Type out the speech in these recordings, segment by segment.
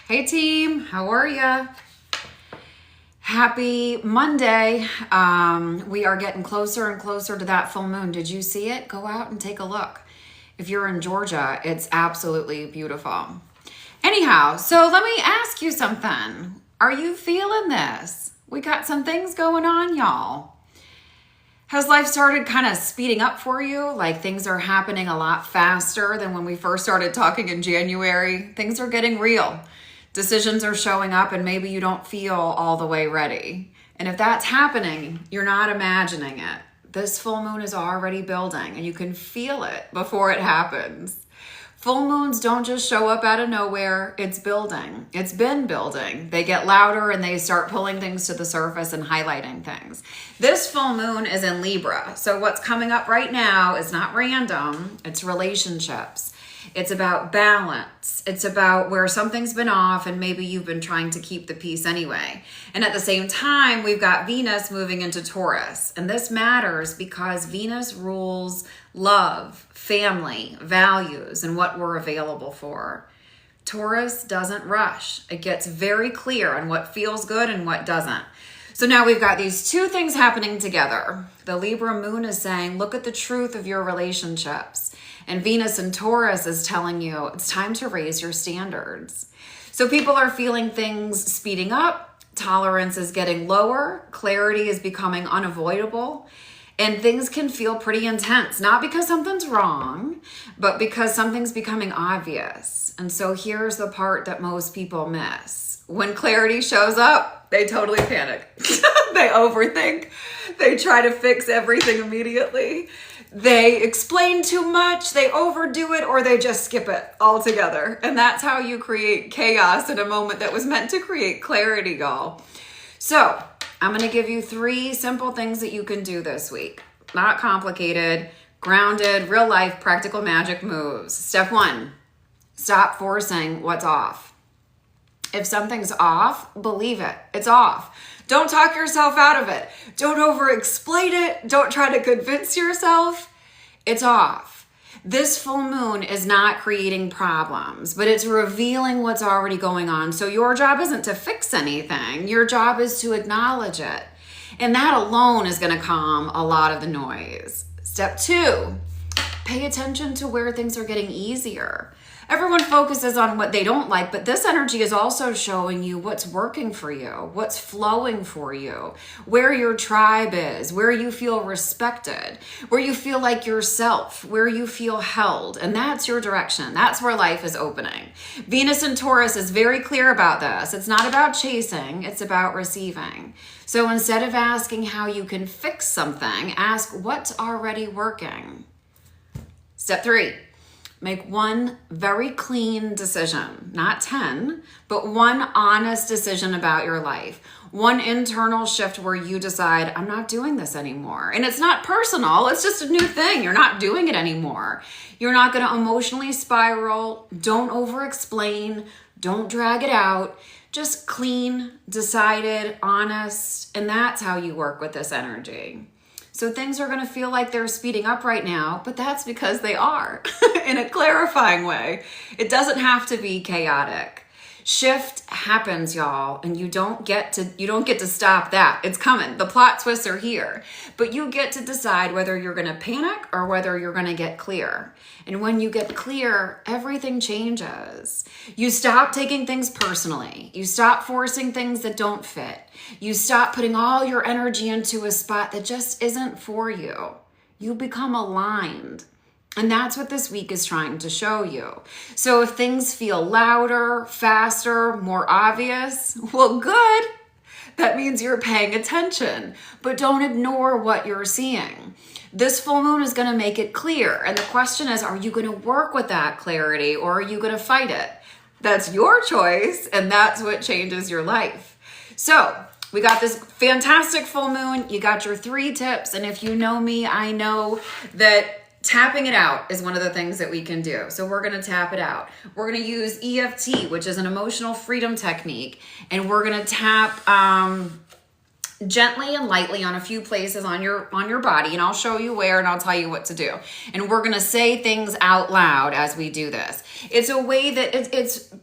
Hey team, how are ya? Happy Monday. We are getting closer and closer to that full moon. Did you see it? Go out and take a look. If you're in Georgia, it's absolutely beautiful. Anyhow, so let me ask you something. Are you feeling this? We got some things going on, y'all. Has life started kind of speeding up for you? Like things are happening a lot faster than when we first started talking in January? Things are getting real. Decisions are showing up and maybe you don't feel all the way ready. And if that's happening, you're not imagining it. This full moon is already building and you can feel it before it happens. Full moons don't just show up out of nowhere. It's building. It's been building. They get louder and they start pulling things to the surface and highlighting things. This full moon is in Libra. So what's coming up right now is not random. It's relationships. It's about balance. It's about where something's been off and maybe you've been trying to keep the peace anyway. And at the same time, we've got Venus moving into Taurus. And this matters because Venus rules love, family, values, and what we're available for. Taurus doesn't rush. It gets very clear on what feels good and what doesn't. So now we've got these two things happening together. The Libra moon is saying, look at the truth of your relationships. And Venus in Taurus is telling you it's time to raise your standards. So people are feeling things speeding up. Tolerance is getting lower. Clarity is becoming unavoidable. And things can feel pretty intense, not because something's wrong, but because something's becoming obvious. And so here's the part that most people miss. When clarity shows up, they totally panic. They overthink. They try to fix everything immediately. They explain too much, they overdo it, or they just skip it altogether. And that's how you create chaos in a moment that was meant to create clarity, y'all. So I'm going to give you 3 simple things that you can do this week. Not complicated, grounded, real life, practical magic moves. Step 1, stop forcing what's off. If something's off, believe it. It's off. Don't talk yourself out of it. Don't over-explain it. Don't try to convince yourself. It's off. This full moon is not creating problems, but it's revealing what's already going on. So your job isn't to fix anything. Your job is to acknowledge it. And that alone is going to calm a lot of the noise. Step 2, pay attention to where things are getting easier. Everyone focuses on what they don't like, but this energy is also showing you what's working for you, what's flowing for you, where your tribe is, where you feel respected, where you feel like yourself, where you feel held. And that's your direction. That's where life is opening. Venus in Taurus is very clear about this. It's not about chasing, it's about receiving. So instead of asking how you can fix something, ask what's already working. Step 3. Make one very clean decision, not 10, but one honest decision about your life. One internal shift where you decide, I'm not doing this anymore. And it's not personal, it's just a new thing. You're not doing it anymore. You're not going to emotionally spiral. Don't over-explain. Don't drag it out. Just clean, decided, honest, and that's how you work with this energy. So things are going to feel like they're speeding up right now, but that's because they are in a clarifying way. It doesn't have to be chaotic. Shift happens, y'all, and you don't get to stop that. It's coming. The plot twists are here, but you get to decide whether you're going to panic or whether you're going to get clear. And when you get clear, everything changes. You stop taking things personally. You stop forcing things that don't fit. You stop putting all your energy into a spot that just isn't for you. You become aligned. And that's what this week is trying to show you. So if things feel louder, faster, more obvious, well, good. That means you're paying attention, but don't ignore what you're seeing. This full moon is going to make it clear. And the question is, are you going to work with that clarity or are you going to fight it? That's your choice. And that's what changes your life. So we got this fantastic full moon. You got your 3 tips. And if you know me, I know that tapping it out is one of the things that we can do. So we're going to tap it out. We're going to use EFT, which is an emotional freedom technique. And we're going to tap gently and lightly on a few places on your body. And I'll show you where and I'll tell you what to do. And we're going to say things out loud as we do this. It's a way that it's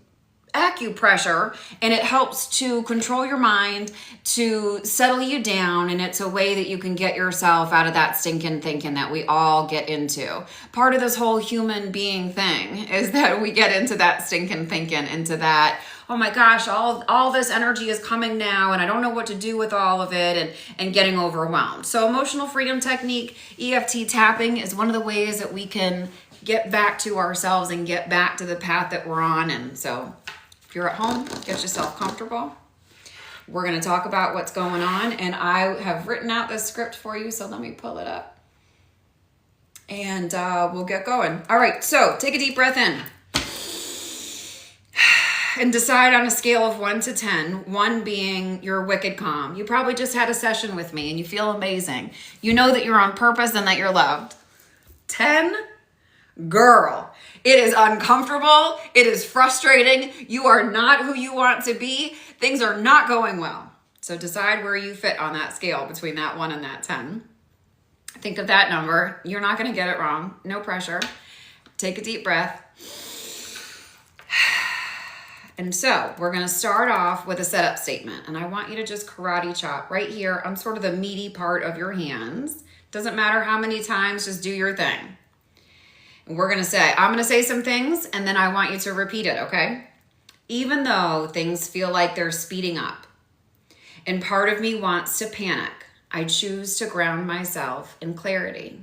acupressure, and it helps to control your mind, to settle you down, and it's a way that you can get yourself out of that stinking thinking that we all get into. Part of this whole human being thing is that we get into that stinking thinking, into that, oh my gosh, all this energy is coming now and I don't know what to do with all of it, and getting overwhelmed. So emotional freedom technique, EFT tapping, is one of the ways that we can get back to ourselves and get back to the path that we're on. And so if you're at home, get yourself comfortable. We're going to talk about what's going on, and I have written out this script for you, so let me pull it up and we'll get going. All right, so take a deep breath in and decide on a scale of 1 to 10, 1 being you're wicked calm. You probably just had a session with me and you feel amazing. You know that you're on purpose and that you're loved. 10, girl, it is uncomfortable. It is frustrating. You are not who you want to be. Things are not going well. So decide where you fit on that scale between that 1 and that 10. Think of that number. You're not going to get it wrong. No pressure. Take a deep breath. And so we're going to start off with a setup statement. And I want you to just karate chop right here on sort of the meaty part of your hands. Doesn't matter how many times, just do your thing. And we're going to say, I'm going to say some things, and then I want you to repeat it, okay? Even though things feel like they're speeding up and part of me wants to panic, I choose to ground myself in clarity.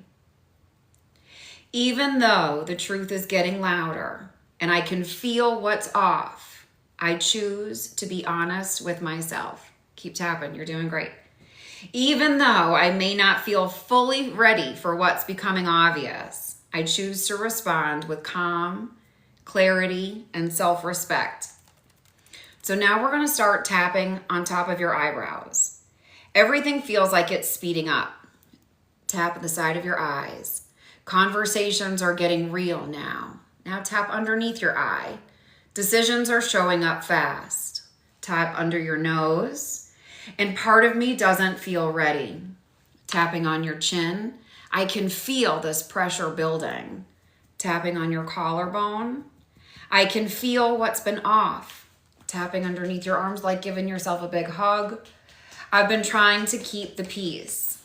Even though the truth is getting louder and I can feel what's off, I choose to be honest with myself. Keep tapping, you're doing great. Even though I may not feel fully ready for what's becoming obvious, I choose to respond with calm, clarity, and self-respect. So now we're going to start tapping on top of your eyebrows. Everything feels like it's speeding up. Tap at the side of your eyes. Conversations are getting real now. Now tap underneath your eye. Decisions are showing up fast. Tap under your nose. And part of me doesn't feel ready. Tapping on your chin. I can feel this pressure building. Tapping on your collarbone. I can feel what's been off. Tapping underneath your arms like giving yourself a big hug. I've been trying to keep the peace.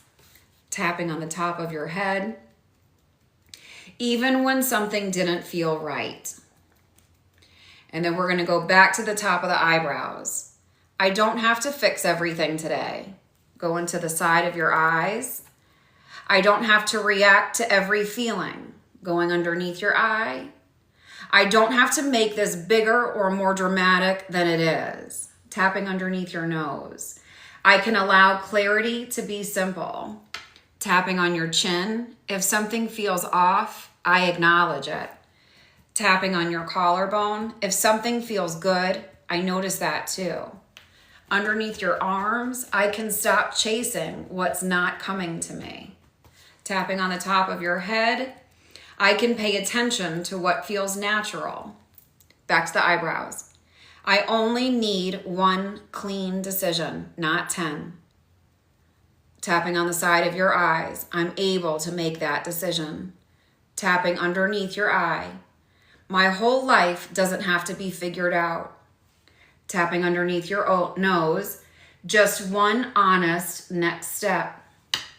Tapping on the top of your head. Even when something didn't feel right. And then we're going to go back to the top of the eyebrows. I don't have to fix everything today. Go into the side of your eyes. I don't have to react to every feeling. Going underneath your eye. I don't have to make this bigger or more dramatic than it is. Tapping underneath your nose. I can allow clarity to be simple. Tapping on your chin. If something feels off, I acknowledge it. Tapping on your collarbone. If something feels good, I notice that too. Underneath your arms, I can stop chasing what's not coming to me. Tapping on the top of your head, I can pay attention to what feels natural. Back to the eyebrows. I only need 1 clean decision, not 10. Tapping on the side of your eyes, I'm able to make that decision. Tapping underneath your eye. My whole life doesn't have to be figured out. Tapping underneath your nose, just 1 honest next step.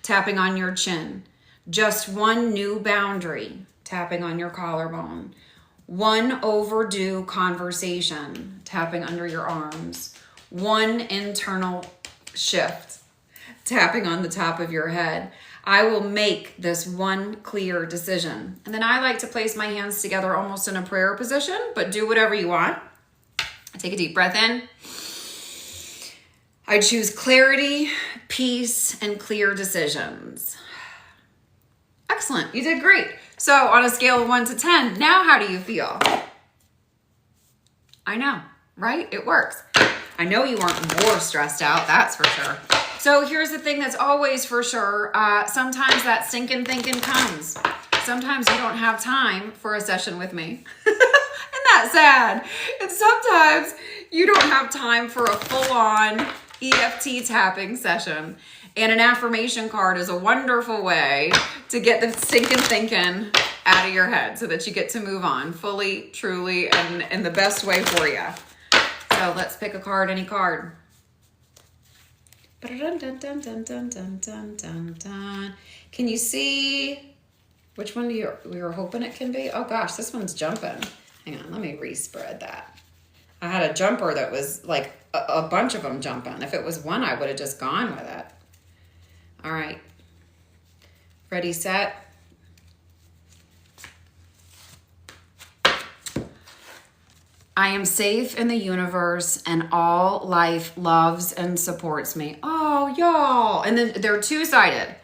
Tapping on your chin, just 1 new boundary. Tapping on your collarbone, 1 overdue conversation. Tapping under your arms, 1 internal shift. Tapping on the top of your head. I will make this 1 clear decision. And then I like to place my hands together almost in a prayer position, but do whatever you want. Take a deep breath in. I choose clarity, peace, and clear decisions. Excellent, you did great. So on a scale of 1 to 10, now how do you feel? I know, right? It works. I know you weren't more stressed out, that's for sure. So here's the thing that's always for sure. Sometimes that stinking thinking comes. Sometimes you don't have time for a session with me. Isn't that sad? And sometimes you don't have time for a full-on EFT tapping session. And an affirmation card is a wonderful way to get the stinking thinking out of your head so that you get to move on fully, truly, and in the best way for you. So let's pick a card, any card. Dun, dun, dun, dun, dun, dun, dun, dun, dun. Can you see which one we were hoping it can be? Oh gosh, this one's jumping. Hang on, let me respread that. I had a jumper that was like a bunch of them jumping. If it was one, I would have just gone with it. All right. Ready, set. I am safe in the universe and all life loves and supports me. Oh, y'all. And then they're two-sided.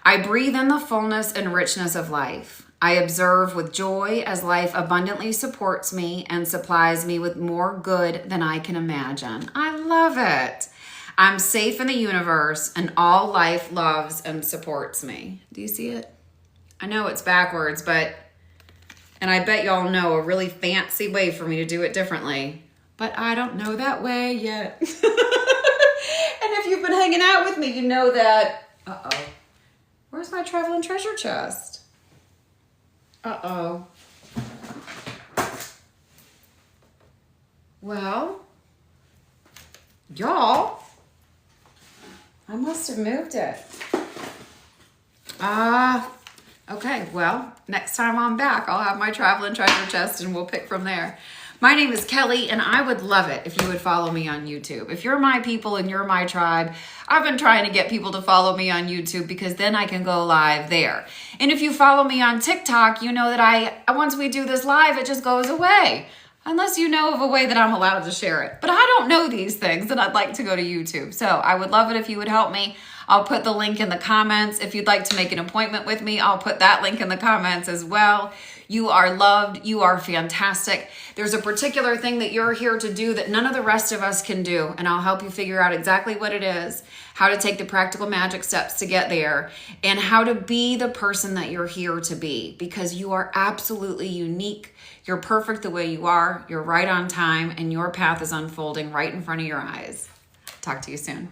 I breathe in the fullness and richness of life. I observe with joy as life abundantly supports me and supplies me with more good than I can imagine. I love it. I'm safe in the universe and all life loves and supports me. Do you see it? I know it's backwards, and I bet y'all know a really fancy way for me to do it differently, but I don't know that way yet. And if you've been hanging out with me, you know that, uh-oh, where's my traveling treasure chest? Uh-oh. Well, y'all, I must have moved it. Okay, well, next time I'm back, I'll have my traveling treasure chest and we'll pick from there. My name is Kelly, and I would love it if you would follow me on YouTube. If you're my people and you're my tribe, I've been trying to get people to follow me on YouTube because then I can go live there. And if you follow me on TikTok, you know that once we do this live, it just goes away. Unless you know of a way that I'm allowed to share it. But I don't know these things, and I'd like to go to YouTube. So I would love it if you would help me. I'll put the link in the comments. If you'd like to make an appointment with me, I'll put that link in the comments as well. You are loved. You are fantastic. There's a particular thing that you're here to do that none of the rest of us can do, and I'll help you figure out exactly what it is, how to take the practical magic steps to get there, and how to be the person that you're here to be, because you are absolutely unique. You're perfect the way you are. You're right on time, and your path is unfolding right in front of your eyes. Talk to you soon.